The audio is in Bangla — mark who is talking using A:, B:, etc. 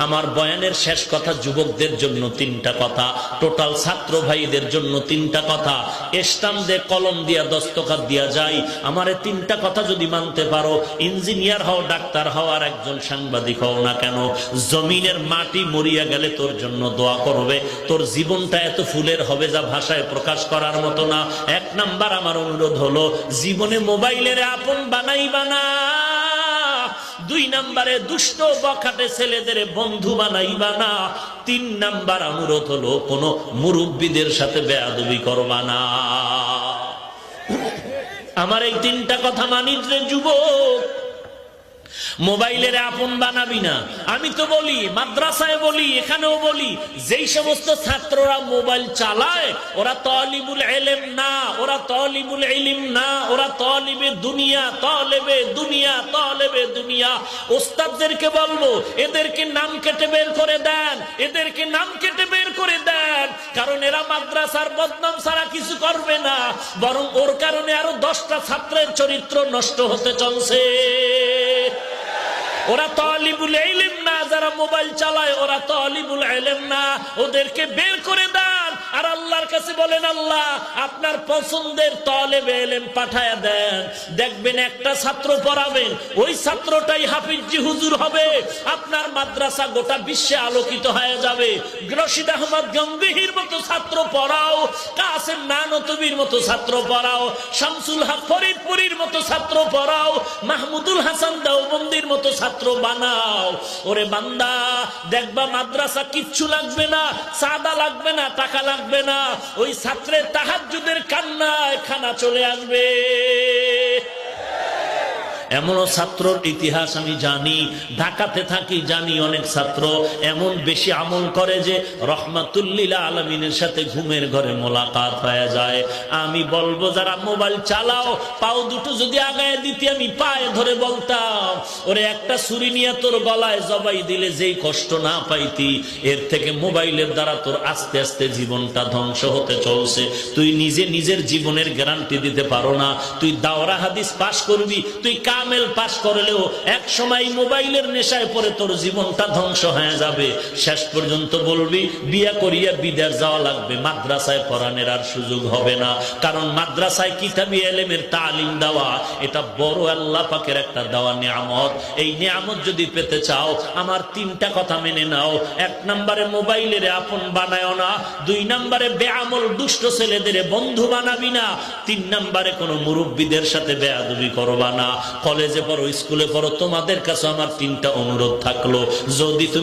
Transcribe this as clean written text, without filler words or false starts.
A: আমার বয়ানের শেষ কথা যুবকদের জন্য তিনটা কথা, টোটাল ছাত্র ভাইদের জন্য তিনটা কথা। স্টাম্প দিয়ে কলম দিয়া দস্তখত দিয়া যায়, আমারে তিনটা কথা যদি মানতে পারো, ইঞ্জিনিয়ার হও, ডাক্তার হও, আর একজন সাংবাদিক হও না কেন, জমিনের মাটি মরিয়া গেলে তোর জন্য দোয়া করবে। তোর জীবনটা এত ফুলের হবে যা ভাষায় প্রকাশ করার মতো না। এক নাম্বার আমার অনুরোধ হলো, জীবনে মোবাইলের আপন বানাইবা না। দুই নাম্বারে দুষ্ট বখাটে ছেলেদের বন্ধু বানাইবা না। তিন নাম্বার অনুরোধ হলো, কোন মুরব্বীদের সাথে বেয়াদবি করবা না। আমার এই তিনটা কথা মানিস রে যুবক। মোবাইলের আপন বানাবি না। আমি তো বলি, মাদ্রাসায় বলি, এখানেও বলি, যেই সমস্ত ছাত্ররা মোবাইল চালায় ওরা তালিবুল ইলম না, ওরা তালিবুল ইলম না, ওরা তালিবে দুনিয়া, তালেবে দুনিয়া, তালেবে দুনিয়া। ওস্তাদদেরকে বলবো, এদেরকে নাম কেটে বের করে দেন, এদেরকে নাম কেটে বের করে দেন, কারণ এরা মাদ্রাসার বদনাম ছাড়া কিছু করবে না, বরং ওর কারণে আরো 10টা ছাত্রের চরিত্র নষ্ট হতে চলছে। ওরা তালিবুল ইলম না, যারা মোবাইল চালায় ওরা তালিবুল ইলম না, ওদেরকে বের করে দেন। আর আল্লাহর কাছে বলেন, আল্লাহ আপনার পছন্দের তালেবে ইলম পাঠায়া দেন। দেখবেন একটা ছাত্র পড়াবেন, ওই ছাত্রটাই হাফিজি হুজুর হবে। আপনার মাদ্রাসা গোটা বিশ্বে আলোকিত হয়ে যাবে। রশিদ আহমদ গঙ্গোহীর মতো ছাত্র পড়াও, কাসেম নানতবির মতো ছাত্র পড়াও, শামসুল হক ফরিদপুরীর মতো ছাত্র পড়াও, মাহমুদুল হাসান দেওবন্দির মতো ছাত্র বানাও। ওরে বান্দা, দেখবা মাদ্রাসা কিচ্ছু লাগবে না, সাদা লাগবে না, টাকা লাগবে না, ওই ছাত্রের তাহাজ্জুদের কান্নায় খানা চলে আসবে। এমনও ছাত্রর ইতিহাস আমি জানি, ঢাকাতে থাকি, জানি অনেক ছাত্র এমন বেশি আমল করে যে রহমাতুল্লিল আলামিনের সাথে ঘুমের ঘরে মোলাকাত হয়ে যায়। আমি বলবো, যারা মোবাইল চালাও, পাও দুটো যদি আগায় দিতে আমি পায়ে ধরে বলতাম, ওরে একটা ছুরি নিয়ে তোর গলায় জবাই দিলে যেই কষ্ট না পাইতি, এর থেকে মোবাইলের দ্বারা তোর আস্তে আস্তে জীবনটা ধ্বংস হতে চলছে। তুই নিজে নিজের জীবনের গ্যারান্টি দিতে পারো না। তুই দাওরা হাদিস পাশ করবি, তুই কামেল পাশ করলেও এক সময় মোবাইলের নেশায় পড়ে তোর জীবনটা ধ্বংস হয়ে যাবে। শেষ পর্যন্ত বলবি বিয়া করিয়া বিদেশ যাওয়া লাগবে, মাদ্রাসায় পড়ানোর আর সুযোগ হবে না। কারণ মাদ্রাসায় কিতাবি ইলমের তালিম দেওয়া, এটা বড় আল্লাহ পাকের একটা দেওয়া নিয়ামত। এই নিয়ামত যদি পেতে চাও, আমার তিনটা কথা মেনে নাও। এক নম্বরে মোবাইলের আপন বানায় না, দুই নম্বরে বেআমল দুষ্ট ছেলেদের বন্ধু বানাবি না, তিন নম্বরে কোনো মুরব্বীদের সাথে বেয়াদবি করবা না। কলেজে পড়ো, স্কুলে পড়ো, তোমাদের কাছে আমার তিনটা অনুরোধ থাকলো, যদি তুমি